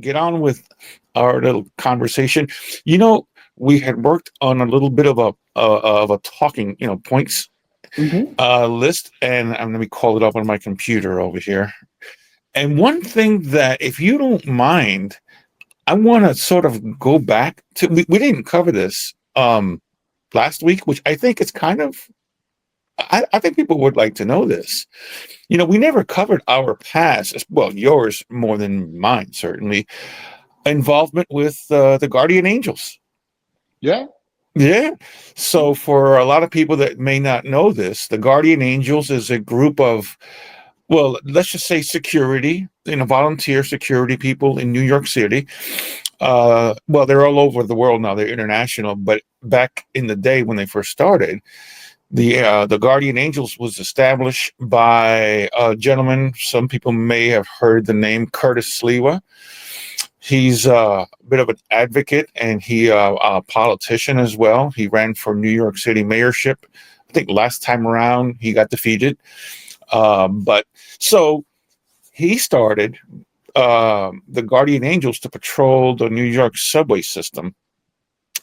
get on with our little conversation. You know, we had worked on a little bit of a talking, points Hmm. list, and let me call it up on my computer over here. And one thing that, if you don't mind, I want to sort of go back to. We didn't cover this last week, which I think is kind of. I think people would like to know this. We never covered our past, well, yours more than mine, certainly, involvement with the Guardian Angels. Yeah. Yeah. So, for a lot of people that may not know this, the Guardian Angels is a group of, well, let's just say security, volunteer security people in New York City. Well, they're all over the world now. They're international, but back in the day when they first started, the Guardian Angels was established by a gentleman. Some people may have heard the name Curtis Sliwa. He's a bit of an advocate, and he a politician as well. He ran for New York City mayorship. I think last time around he got defeated. But so he started the Guardian Angels to patrol the New York subway system.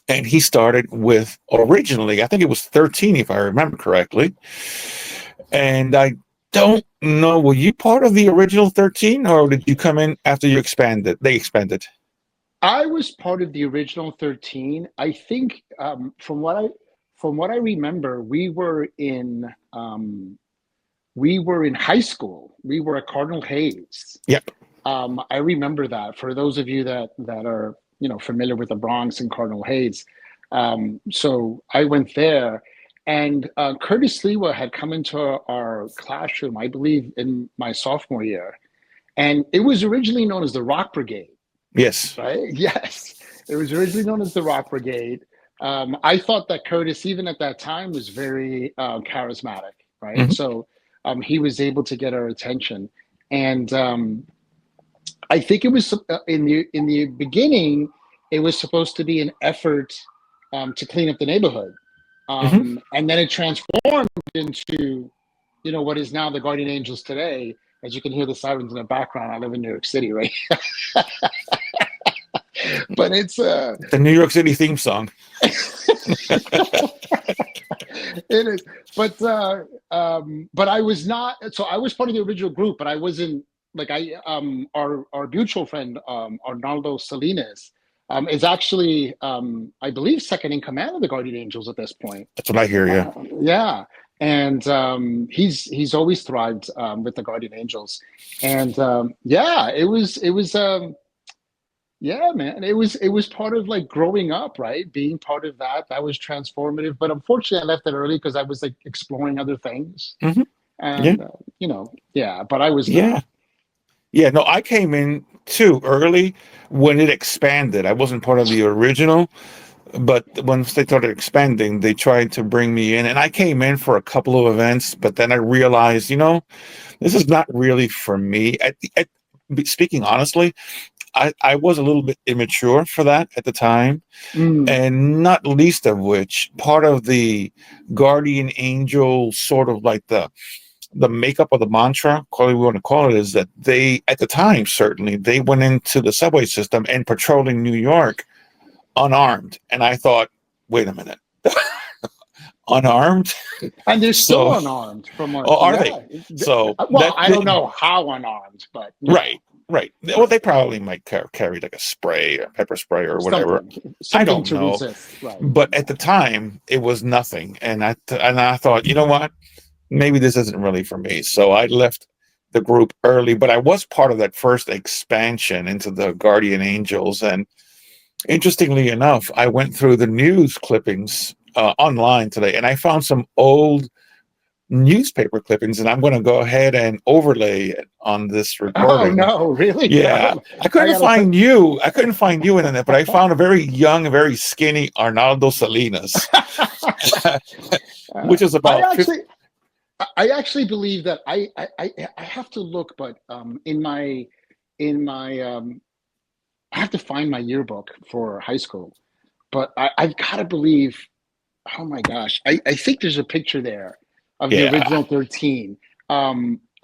And he started with, originally, I think it was 13, if I remember correctly. And I don't know, were you part of the original 13, or did you come in after you expanded? They expanded. I was part of the original 13. I think from what I remember, we were in high school. We were at Cardinal Hayes. Yep. I remember that. For those of you that are familiar with the Bronx and Cardinal Hayes, so I went there, and Curtis Lewa had come into our classroom, I believe, in my sophomore year, and it was originally known as the Rock Brigade, Yes. right? Yes, it was originally known as the Rock Brigade. I thought that Curtis, even at that time, was very charismatic, right? Hmm. So he was able to get our attention, and I think it was in the beginning, it was supposed to be an effort to clean up the neighborhood, Hmm. and then it transformed into what is now the Guardian Angels today. As you can hear the sirens in the background, I live in New York City, right? But it's The New York City theme song. it is. But I was not. So I was part of the original group, but I wasn't like our mutual friend Arnaldo Salinas is actually I believe second in command of the Guardian Angels at this point. That's what I hear, yeah. Yeah, and he's always thrived with the Guardian Angels, and yeah, it was. Yeah, man. It was part of like growing up, right? Being part of that was transformative. But unfortunately, I left it early because I was like exploring other things, Hmm. Yeah. and yeah. But I was Yeah. not. Yeah. No, I came in too early when it expanded. I wasn't part of the original, but once they started expanding, they tried to bring me in, and I came in for a couple of events, but then I realized, this is not really for me. Speaking honestly, I was a little bit immature for that at the time, Mm, and not least of which, part of the Guardian Angel, sort of like the makeup of the mantra, call it we want to call it, is that they, at the time, certainly, they went into the subway system and patrolling New York unarmed. And I thought, wait a minute, unarmed? and they're still So, unarmed from what? oh, are they? Yeah. So Well, that I don't know how unarmed, but right, right. Well, right, they probably might carry like a spray, a pepper spray, or whatever. I something don't to know. resist, right? But at the time, it was nothing, and I thought, you know what? Maybe this isn't really for me. So I left the group early, but I was part of that first expansion into the Guardian Angels. And interestingly enough, I went through the news clippings online today, and I found some old newspaper clippings, and I'm going to go ahead and overlay it on this Oh recording. no, really? Yeah, I I couldn't gotta put. find you. I couldn't find you in it, but I found a very young, very skinny Arnaldo Salinas, which is I about 50. actually believe that I have to look, but in my I have to find my yearbook for high school. But I've got to believe. Oh my gosh, I think there's a picture there of the Yeah. original 13.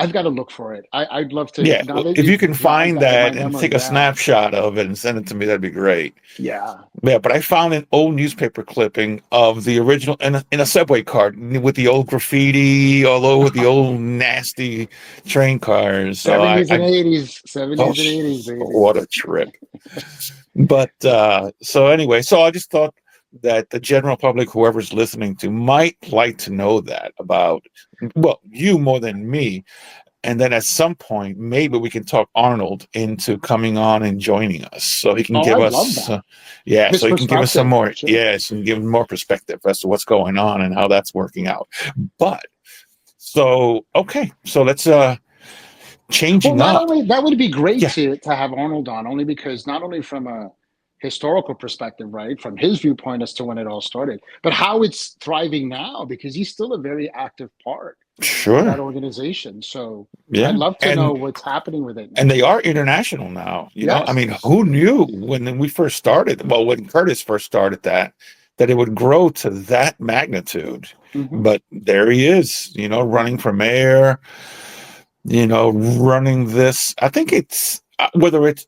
I've got to look for it. I'd love to. Yeah, Now that if you you can jogged find that in my that and memory, take a yeah, snapshot of it and send it to me, that'd be great. yeah. Yeah, but I found an old newspaper clipping of the original in a subway car with the old graffiti all over the old nasty train cars. So 70s and I 80s, oh, 70s and 80s, baby. what a trip. But so anyway, so I just thought that the general public, whoever's listening to, might like to know that about, well, you more than me. And then at some point, maybe we can talk Arnold into coming on and joining us, so he can Oh, give I'd love us, that. yeah, His so he can give us some perspective, more, sure. yes, and give more perspective as to what's going on and how that's working out. But so okay, so let's Well, changing not up. only that would be great Yeah, to have Arnold on, only because not only from a historical perspective, right, from his viewpoint as to when it all started, but how it's thriving now, because he's still a very active part of that sure, organization. So I'd yeah, love to know what's happening with it and now. they are international now. You know, I Yes. mean, who knew when we first started? Well, when Curtis first started that it would grow to that magnitude. Hmm. But there he is, you know, running for mayor, you know, running this. I think it's whether it's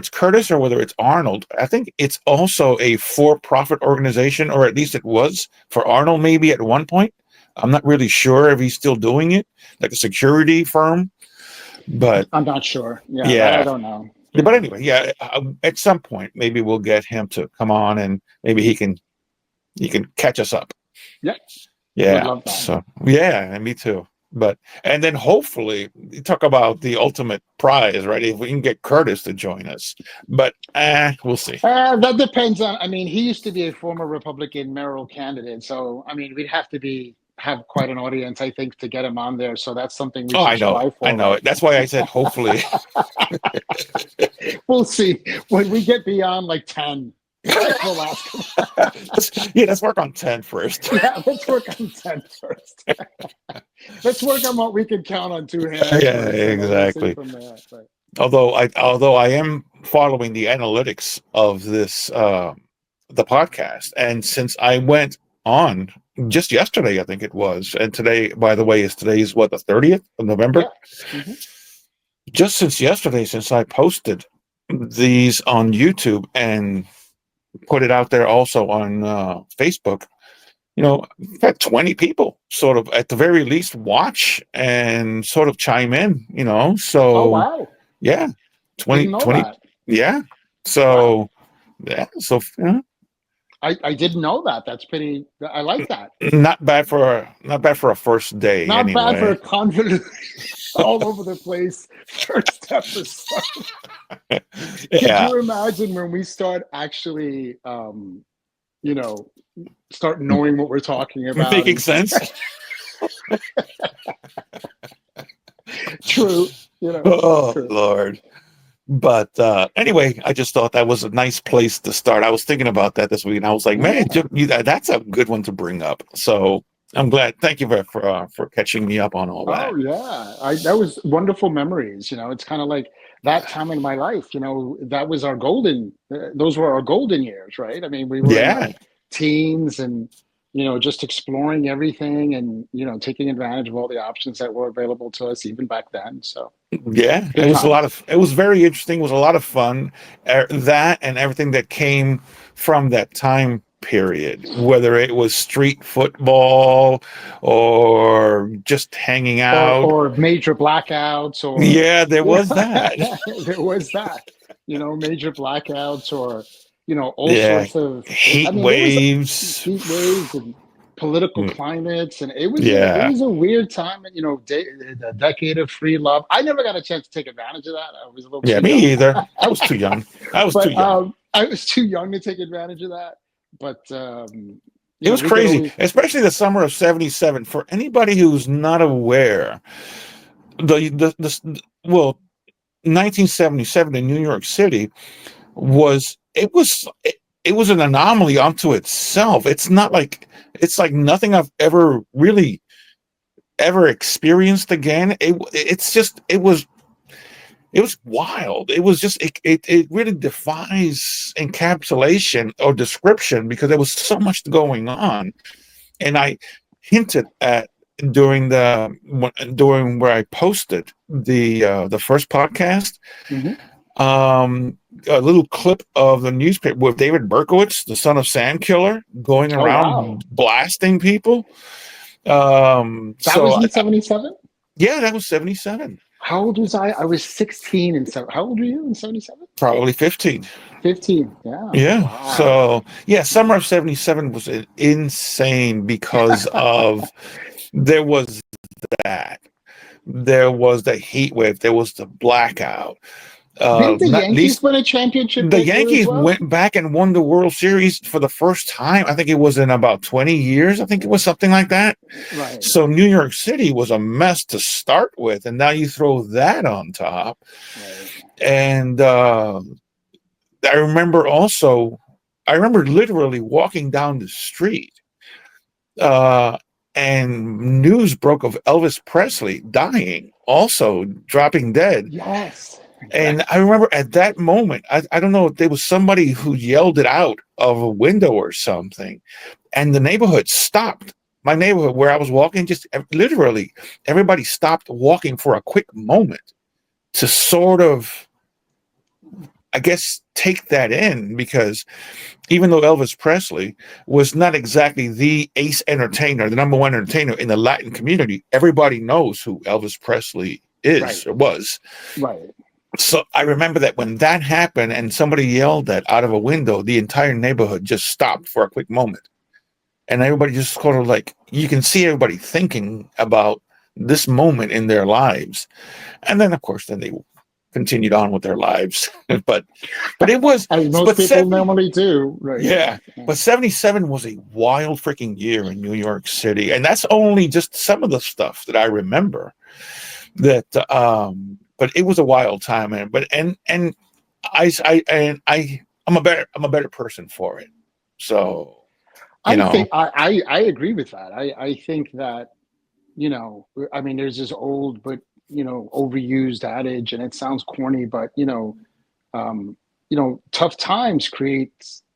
Curtis or whether it's Arnold. I think it's also a for-profit organization, or at least it was for Arnold, maybe at one point. I'm not really sure if he's still doing it, like a security firm. But I'm not sure. Yeah, that I yeah, don't know. but Yeah. anyway, yeah. At some point, maybe we'll get him to come on, and maybe he can catch us up. Yeah, would Yeah. love that. So yeah, and me too. But and then hopefully you talk about the ultimate prize, right? If we can get Curtis to join us, but we'll see. That depends on. I mean, he used to be a former Republican mayoral candidate, so I mean, we'd have to be have quite an audience, I think, to get him on there. So that's something we Oh, should I know it. strive I for, know right? it. That's why I said hopefully. We'll see when we get beyond like 10. We'll ask him. Let's work on 10 first. Yeah, let's work on 10 first. Let's work on what we can count on two hands Yeah, first, and then we'll see exactly. from there. But Although I am following the analytics of this the podcast, and since I went on just yesterday, I think it was, and today, by the way, today's what, the 30th of November? yeah. Hmm. Just since yesterday, since I posted these on YouTube and put it out there also on Facebook, you know, we've had 20 people sort of at the very least watch and sort of chime in, you know. Oh, So wow. yeah, Didn't 20, know 20, that. yeah. Wow. So yeah, so yeah, I didn't know that. That's pretty, I like that. not bad for a first day Not bad for a anyway. confident, all over the place first episode. Could Yeah, you imagine when we start actually, you know, start knowing what we're talking about? making And sense. true, Oh true. Lord. But anyway, I just thought that was a nice place to start. I was thinking about that this week, and I was like, man, Yeah. that's a good one to bring up. So I'm glad. Thank you for catching me up on all Oh that. yeah. That was wonderful memories. It's kind of like that time in my life. That was our golden. Those were our golden years, right? I mean, we were in Yeah, our teens and just exploring everything and taking advantage of all the options that were available to us even back then. So yeah. good times. It was very interesting. It was a lot of fun. That and everything that came from that time period, whether it was street football or just hanging out. Or major blackouts or Yeah, there was that. there was that, major blackouts or all Yeah, sorts of. I heat mean, there was waves. heat waves and political climates, and it Yeah. was a weird time, and the decade of free love. I never got a chance to take advantage of that. I was a little Yeah, too me young. either. I was too young. I was too But young. I was too young to take advantage of that. But It was we could crazy, always. especially the summer of '77. For anybody who's not aware, the well, 1977 in New York City it was an anomaly unto itself. It's like nothing I've ever really ever experienced again. It was wild. It was just it really defies encapsulation or description because there was so much going on. And I hinted at during where I posted the first podcast, Hmm. a little clip of the newspaper with David Berkowitz, the son of Sam Killer, going Oh wow, around blasting people. that So was in '77. yeah, that was 77, How old was I? I was 16 in seven. How old were you in '77? probably 15. 15. Yeah. Yeah. Wow. So yeah, summer of 77 was insane because of there was that. There was the heat wave. There was the blackout. Didn't the Not Yankees least win a championship the that year as Yankees well? went back and won the World Series for the first time. I think it was in about 20 years. I think it was something like that. Right. So New York City was a mess to start with, and now you throw that on top. Right. And I remember also, I remember literally walking down the street, uh, and news broke of Elvis Presley dying, also dropping dead. Yes. And Exactly. I remember at that moment, I don't know if there was somebody who yelled it out of a window or something, and the neighborhood stopped. My neighborhood where I was walking, just literally everybody stopped walking for a quick moment to sort of, I guess, take that in, because even though Elvis Presley was not exactly the ace entertainer, the number one entertainer in the Latin community, everybody knows who Elvis Presley is Right. or was. Right. So I remember that when that happened and somebody yelled that out of a window, the entire neighborhood just stopped for a quick moment. And everybody just sort of like, you can see everybody thinking about this moment in their lives. And then, of course, then they continued on with their lives. but it was, As most but people 70, normally do. Right. yeah, Yeah. but 77 was a wild freaking year in New York City. And that's only just some of the stuff that I remember that, but it was a wild time. And, but, and I'm a better person for it. So, you I know, think I agree with that. I think that, I mean, there's this old but overused adage, and it sounds corny, but um, tough times create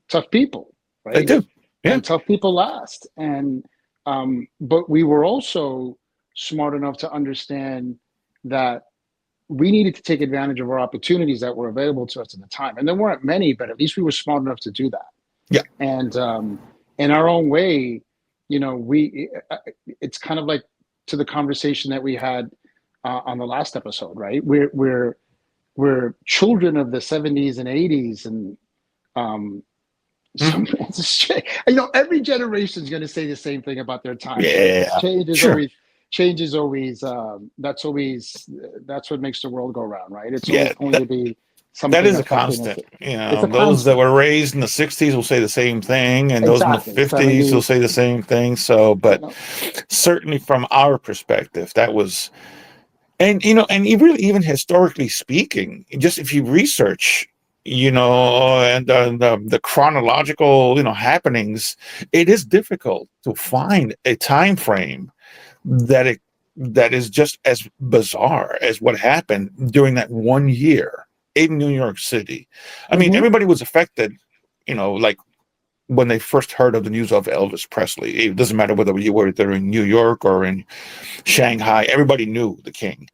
tough people, they right? do. Yeah, And tough people last. And but we were also smart enough to understand that we needed to take advantage of our opportunities that were available to us at the time. And there weren't many, but at least we were smart enough to do that. yeah, And in our own way, we it's kind of like to the conversation that we had on the last episode, right? We're children of the '70s and '80s, and um, mhm, some every generation is going to say the same thing about their time, right? yeah, Change is always sure. that's what makes the world go round, right? It's always Yeah, going to be that something is a affecting us. constant. You It's a know, those that constant. were raised in the 60s will say the same thing, and those in the Exactly. 50s will 70s. say the same thing. So, You but know, certainly from our perspective, that was, and and really, even historically speaking, just if you research, and the chronological, happenings, it is difficult to find a time frame that that is just as bizarre as what happened during that one year in New York City. I mean, hmm. everybody was affected, like when they first heard of the news of Elvis Presley. It doesn't matter whether you were there in New York or in Shanghai, everybody knew the king,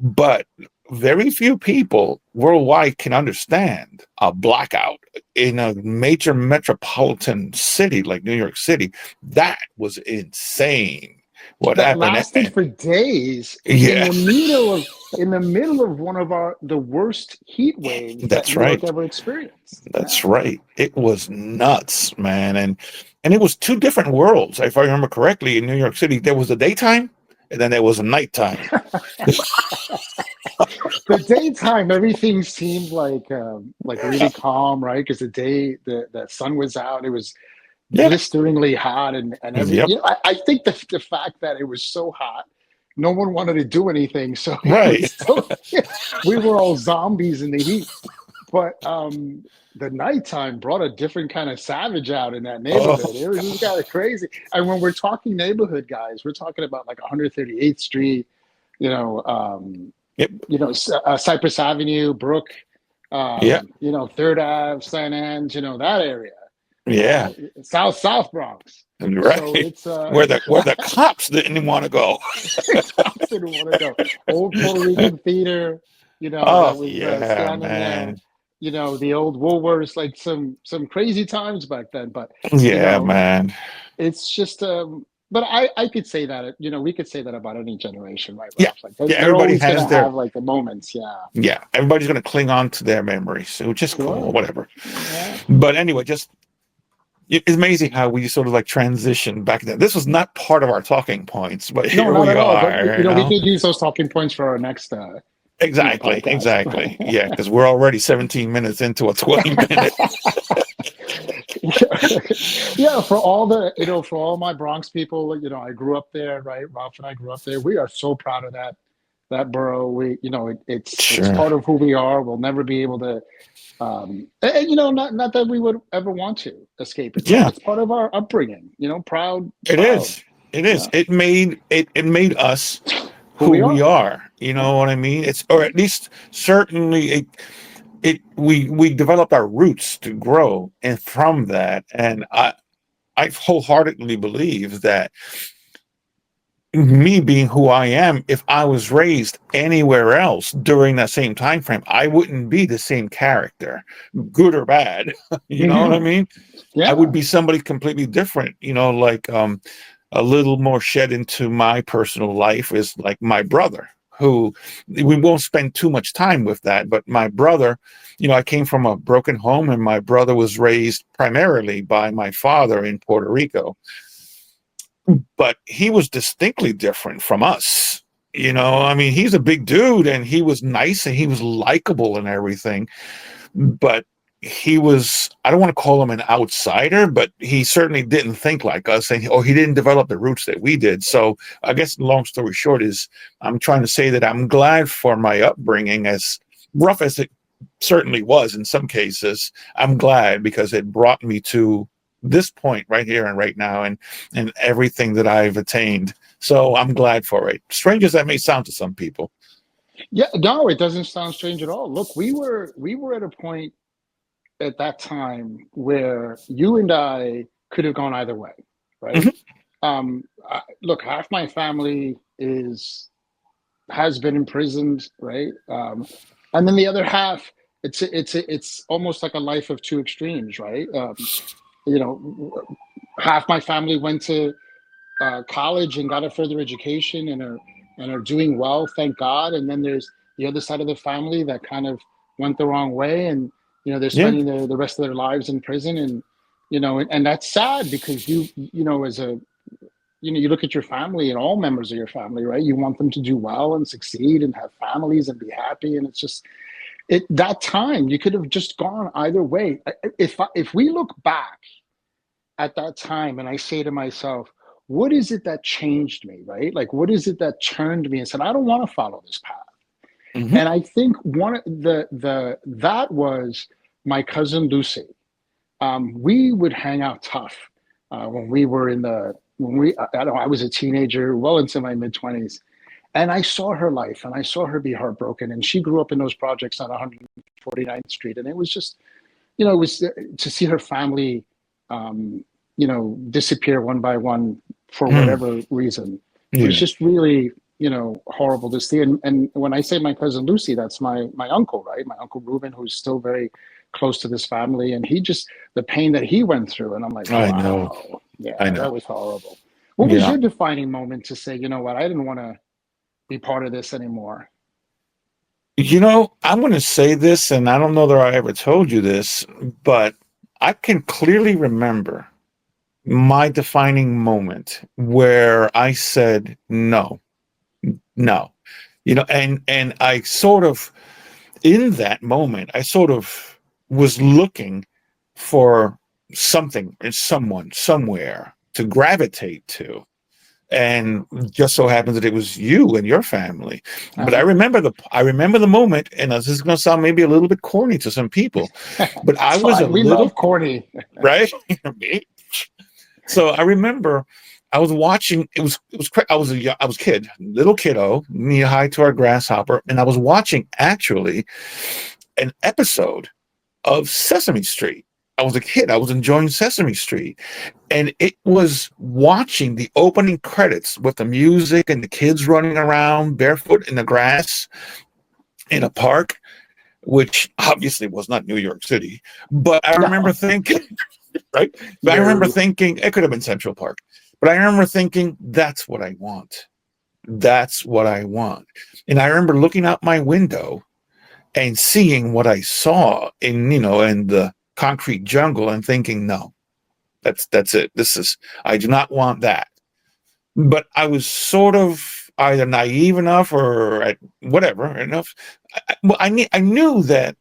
but very few people worldwide can understand a blackout in a major metropolitan city like New York City. That was insane what That happened. lasted for days in Yeah, the middle of one of the worst heat waves that that's New York right. ever experienced. Yeah. That's right. It was nuts, man. And it was two different worlds. If I remember correctly, in New York City, there was a daytime and then there was a nighttime. The daytime, everything seemed like really calm, right? Because the sun was out, it was Yeah. blisteringly hot, and every Yep. I think the fact that it was so hot, no one wanted to do anything, so it was Right. still we were all zombies in the heat. But the nighttime brought a different kind of savage out in that Oh neighborhood. It was just God. kind of crazy. And when we're talking neighborhood, guys, we're talking about like 138th Street, you know, um, Yep. Cypress Avenue, Brook, Yeah. Third Ave, St. Anne's, that area. Yeah. South Bronx. So Right. it's Where the cops didn't want to go. cops didn't want to go. Old Puerto Rican theater, Oh, that was yeah, standing there. man. The old Woolworths, like some crazy times back then. But you Yeah, know, man. it's just but I could say that, we could say that about any generation, right, Yeah. Ralph? Like Yeah, they're everybody always has gonna their have like the moments. Yeah. yeah, everybody's gonna cling on to their memories, which is cool, Sure. whatever. Yeah. But anyway, just it's amazing how we sort of like transitioned back then. This was not part of our talking points, but No, here not we at all. But are, we could use those talking points for our next Exactly, podcast. exactly. Yeah, because we're already 17 minutes into a 20-minute. Yeah, for all my Bronx people, I grew up there, right? Ralph and I grew up there. We are so proud of that borough. It's Sure. part of who we are. We'll never be able to, not that we would ever want to escape it, right? Yeah, It's part of our upbringing. Proud, it proud. is. It is. Yeah, It made us who who we we are. are. You Yeah. know what I mean? It's or at least certainly we developed our roots to grow, and from that, and I wholeheartedly believe that me being who I am, if I was raised anywhere else during that same time frame, I wouldn't be the same character, good or bad. You know what I Hmm. mean? I would Yeah. be somebody completely different. Like a little more shed into my personal life is like my brother, who we won't spend too much time with that. But my brother, I came from a broken home, and my brother was raised primarily by my father in Puerto Rico, but he was distinctly different from us. I mean, he's a big dude and he was nice and he was likable and everything, but I don't want to call him an outsider, but he certainly didn't think like us, or he didn't develop the roots that we did. So I guess the long story short is I'm trying to say that I'm glad for my upbringing, as rough as it certainly was in some cases. I'm glad because it brought me to this point right here and right now, and everything that I've attained. So I'm glad for it. Strange as that may sound to some people. Yeah. No, it doesn't sound strange at all. Look, we were at a point at that time where you and I could have gone either way, right? Mhm. Look, half my family has been imprisoned, right? And then the other half, it's almost like a life of two extremes, right? You know, Half my family went to college and got a further education and are doing well, thank God. And then there's the other side of the family that kind of went the wrong way, and they're Yeah, spending the rest of their lives in prison, and and that's sad because as a you look at your family and all members of your family, right? You want them to do well and succeed and have families and be happy, and it's just that time you could have just gone either way. If we look back at that time and I say to myself, what is it that changed me, right? Like, what is it that turned me and said, I don't want to follow this path? hmm, And I think one of that was my cousin Lucy. We would hang out tough when we were when I don't know, I was a teenager, well into my mid 20s, and I saw her life and I saw her be heartbroken. And she grew up in those projects on 149th Street, and it was just, it was to see her family, disappear one by one for mm, whatever reason was yeah. just really, horrible to see. And when I say my cousin Lucy, that's my uncle, right? My uncle Reuben, who's still very close to this family, and the pain that he went through, and I'm like, I know. wow, yeah, I that know. was horrible. What was Yeah. your defining moment to say, you know what, I didn't want to be part of this anymore? I'm going to say this, and I don't know that I ever told you this, but I can clearly remember my defining moment where I said no, no, and I sort of, in that moment, I sort of was looking for something and someone somewhere to gravitate to. And just so happens that it was you and your family. But Uh-huh. I remember the moment, and this is going to sound maybe a little bit corny to some people, but I It's was a fine. We little love corny. right. So I remember I was watching. I was I was kid, little kiddo, knee high to our grasshopper, and I was watching actually an episode of Sesame Street. I was a kid. I was enjoying Sesame Street. And it was watching the opening credits with the music and the kids running around barefoot in the grass in a park, which obviously was not New York City. But I remember No, thinking, right? But I remember no. thinking it could have been Central Park. But I remember thinking, that's what I want. That's what I want. And I remember looking out my window and seeing what I saw in the concrete jungle and thinking, no, that's it. I do not want that. But I was sort of either naive enough or whatever enough. I knew that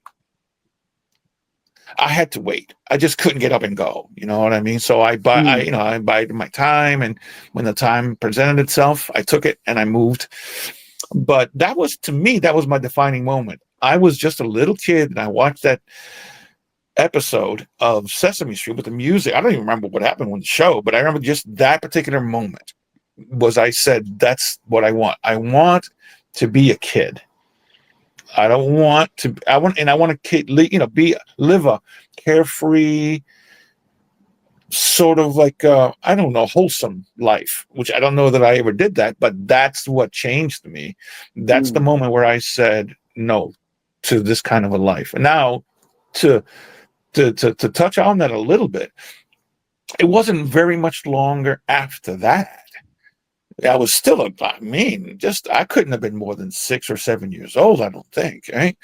I had to wait. I just couldn't get up and go. You know what I mean? So Mm, I bided my time, and when the time presented itself, I took it and I moved. But that was, to me, that was my defining moment. I was just a little kid and I watched that episode of Sesame Street with the music. I don't even remember what happened with the show, but I remember just that particular moment was I said, that's what I want. I want to be a kid. I don't want to, I want to kid, live a carefree, sort of like, I don't know, wholesome life, which I don't know that I ever did that, but that's what changed me. That's the mm, moment where I said no to this kind of a life. And now to, to touch on that a little bit, it wasn't very much longer after that. I was still I couldn't have been more than 6 or 7 years old, I don't think. Right?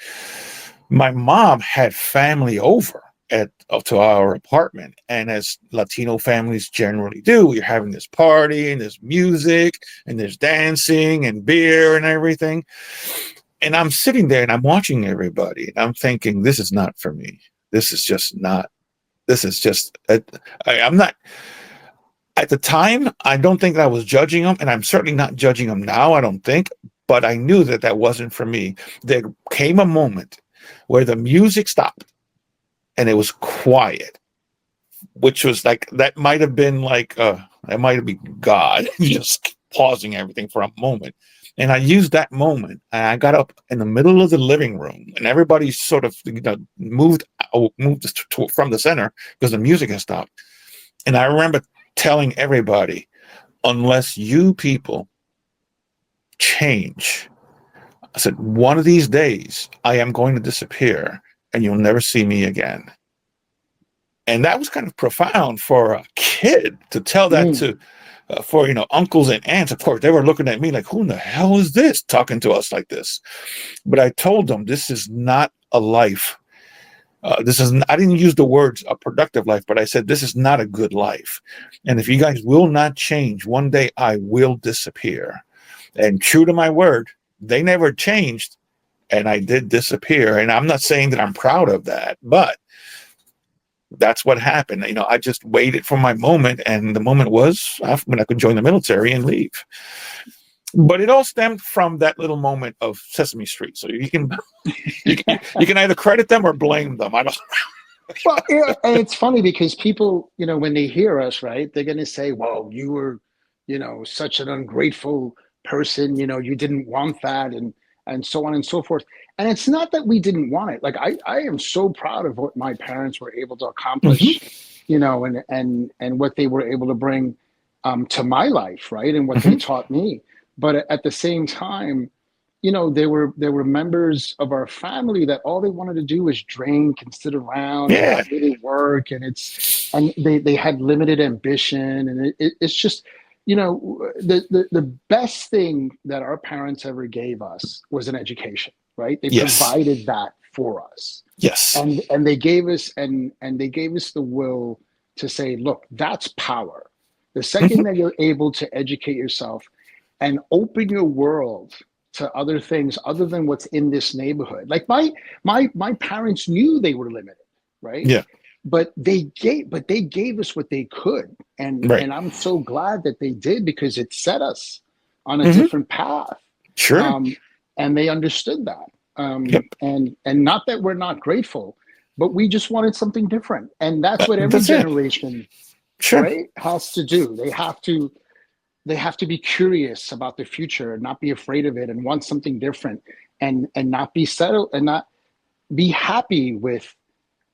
My mom had family over to our apartment, and as Latino families generally do, you're having this party and there's music and there's dancing and beer and everything. And I'm sitting there and I'm watching everybody, and I'm thinking, this is not for me. This is just not. This is just. I'm not. At the time, I don't think that I was judging them, and I'm certainly not judging them now, I don't think, but I knew that that wasn't for me. There came a moment where the music stopped and it was quiet, which was like, that might have been like, that might have been God just pausing everything for a moment. And I used that moment, and I got up in the middle of the living room, and everybody sort of moved from the center because the music had stopped. And I remember telling everybody, unless you people change, I said, one of these days I am going to disappear and you'll never see me again. And that was kind of profound for a kid to tell that mm. to, for, uncles and aunts. Of course, they were looking at me like, who in the hell is this talking to us like this? But I told them, this is not a life. I didn't use the words a productive life, but I said, this is not a good life. And if you guys will not change, one day I will disappear. And true to my word, they never changed. And I did disappear. And I'm not saying that I'm proud of that, but that's what happened. I just waited for my moment. And the moment was when I could join the military and leave. But it all stemmed from that little moment of Sesame Street. So you can either credit them or blame them. I don't. Well, yeah, and it's funny because people, when they hear us, right, they're going to say, "Well, you were, such an ungrateful person. You didn't want that, and so on and so forth." And it's not that we didn't want it. Like I am so proud of what my parents were able to accomplish, Mm-hmm, and what they were able to bring to my life, right, and what they mm-hmm. taught me. But at the same time, there were members of our family that all they wanted to do was drink and sit around and Yeah. not really work, and they had limited ambition, and it's just, the best thing that our parents ever gave us was an education, right? They Yes. provided that for us, Yes. and they gave us, and they gave us the will to say, look, that's power. The second Mm-hmm. that you're able to educate yourself and open your world to other things other than what's in this neighborhood. Like my parents knew they were limited, right? Yeah. But they gave us what they could. Right. And I'm so glad that they did, because it set us on a Mm-hmm. different path. Sure. Um, and they understood that. Yep. And not that we're not grateful, but we just wanted something different. And that's what every That's it. generation, Sure. right, has to do. They have to be curious about the future and not be afraid of it, and want something different, and not be settled, and not be happy with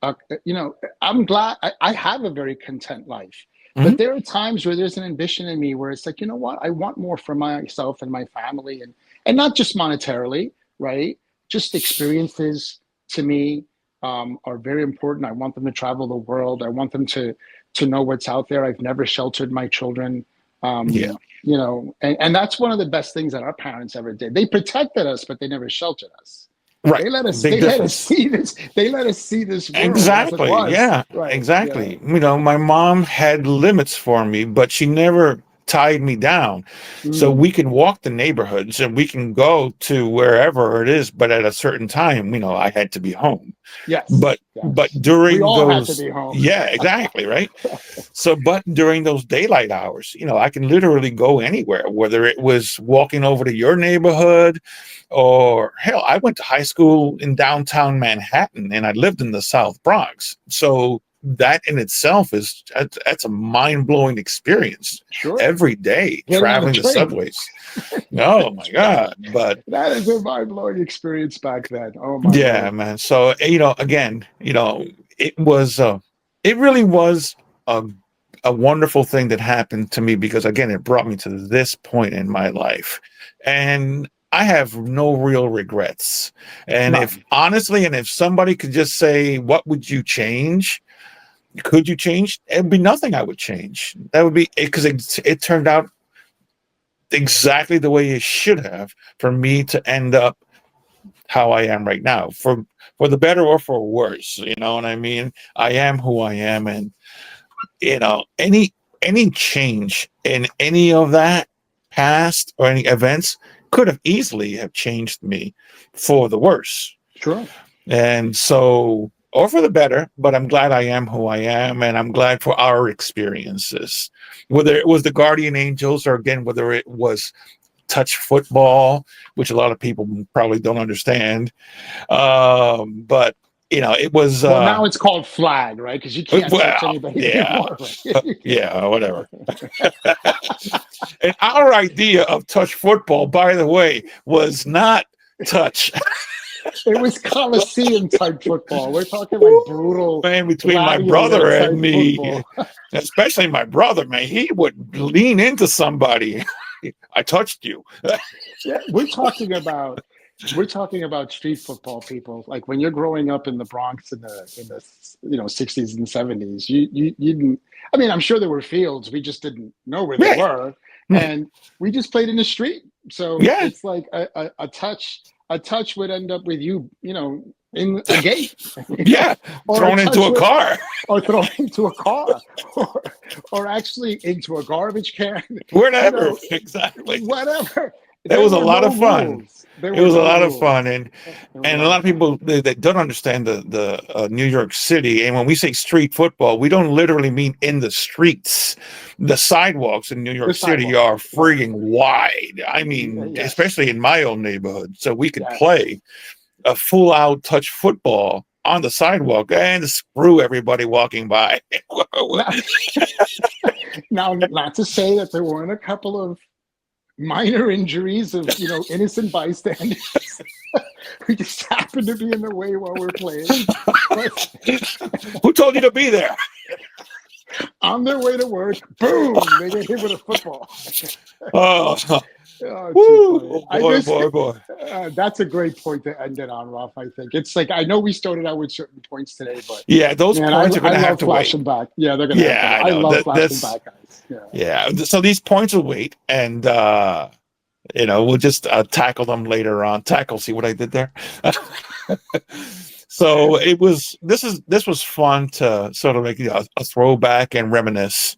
uh, you know, I'm glad I have a very content life. But Mhm. there are times where there's an ambition in me where it's like, you know what, I want more for myself and my family, and not just monetarily, right? Just experiences to me are very important. I want them to travel the world. I want them to know what's out there. I've never sheltered my children. Yeah, You know, and that's one of the best things that our parents ever did. They protected us, but they never sheltered us. right. Big They let us difference. see this, they let us see this world as it Exactly. was. Yeah, Right. Yeah. exactly. My mom had limits for me, but she never tied me down. So Mm. we can walk the neighborhoods and we can go to wherever it is, but at a certain time, I had to be home. Yes. But Yes. We during all had to those, be home. yeah, exactly, right? So, but during those daylight hours, I can literally go anywhere, whether it was walking over to your neighborhood or hell, I went to high school in downtown Manhattan and I lived in the South Bronx. So that in itself that's a mind blowing experience Sure. every day Getting on a traveling the train. subways. Oh my God. But That is a mind blowing experience back then. Oh my yeah, word. man. So, again, it was, it really was a, a wonderful thing that happened to me because, again, it brought me to this point in my life. And I have no real regrets. And if None. honestly, and if somebody could just say, what would you change? Could you change? It'd be nothing I would change. That would be it because it turned out exactly the way it should have for me to end up how I am right now, for the better or for worse. You know what I mean? I am who I am, and any change in any of that past or any events could have easily have changed me for the worse. Sure. And so, or for the better, but I'm glad I am who I am, and I'm glad for our experiences. Whether it was the guardian angels, or again, whether it was touch football, which a lot of people probably don't understand. But it was Well, now it's called flag, right? Because you can't touch well, anybody yeah, anymore. Right? yeah, whatever. And our idea of touch football, by the way, was not touch. It was Coliseum type football. We're talking like brutal Man, between my gladiator brother and type me, football. especially my brother, man, he would lean into somebody. I touched you. Yeah, we're talking about street football, people. Like when you're growing up in the Bronx in the 60s and 70s, you didn't. I mean, I'm sure there were fields. We just didn't know where they Yeah, were, and we just played in the street. So yeah, it's like a touch would end up with you, in a gate, yeah. or a Thrown into touch a would car. or thrown into a car, or or actually into a garbage can, you Whatever. know, Exactly. whatever. That There was a were lot no of fun. rules. There It were was a no lot of fun, rules. and It was a and a lot lot of of fun. people that don't understand the New York City. And when we say street football, we don't literally mean in the streets. The sidewalks in New The York City sidewalks, are right? freaking wide. I mean, Yes, especially in my own neighborhood, so we could yes. play a full out touch football on the sidewalk and screw everybody walking by. Now, now, not to say that there weren't a couple of minor injuries of innocent bystanders who just happened to be in the way while we're playing, but Who told you to be there? on their way to work, boom, they get hit with a football. Oh, Oh, too woo, funny. oh I boy, just boy, boy. that's a great point to end it on, Ralph. I think it's like I know we started out with certain points today, but Yeah, those man, points are I going to have love to wait. flashing back. Yeah, they're gonna have to. Yeah, I I know love that flashing that's back, guys. Yeah. yeah. So these points will wait, and we'll just tackle them later on. See what I did there. So this was fun to sort of make a throwback and reminisce.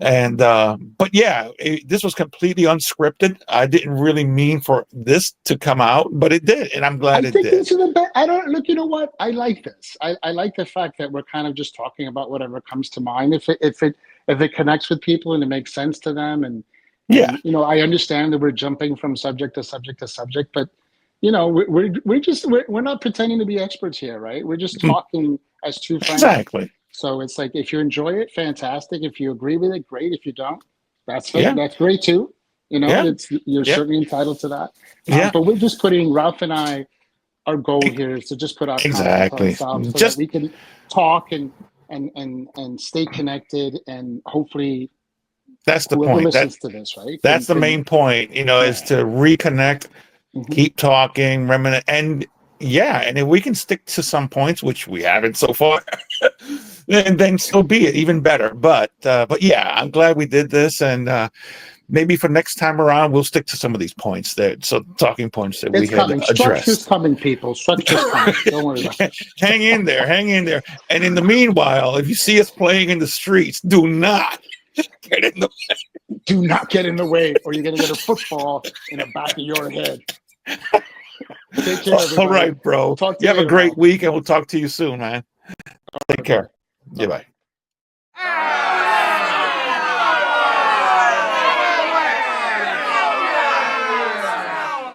And but yeah, this was completely unscripted. I didn't really mean for this to come out, but it did, and I'm I glad it think did. these are the best. I don't look. You know what? I like this. I like the fact that we're kind of just talking about whatever comes to mind. If it connects with people and it makes sense to them, Yeah. and I understand that we're jumping from subject to subject to subject, but we're not pretending to be experts here, right? We're just Mm, talking as two friends. exactly. So it's like if you enjoy it, fantastic. If you agree with it, great. If you don't, Yeah. that's great too. Yeah. It's you're Yeah. certainly entitled to that. Yeah. But we're just putting Ralph and I our goal here is to just put out content Exactly. ourselves so that Just we can talk and stay connected, and hopefully that's the whoever point. listens to this, right, That's the can main point, is yeah. to reconnect, Hmm. keep talking, reminisce, and yeah, and if we can stick to some points, which we haven't so far, then so be it, even better. But yeah, I'm glad we did this, and maybe for next time around, we'll stick to some of these points talking points that we It's had coming. Structure's addressed. coming, people. Structure's coming. Don't worry about it. Hang in there, hang in there. And in the meanwhile, if you see us playing in the streets, do not get in the. Do not get in the way, or you're going to get a football in the back of your head. Take care, All everybody. right, bro. We'll talk to You you have a later, great pal. week, and we'll talk to you soon, man. Take care. Bye-bye. Goodbye.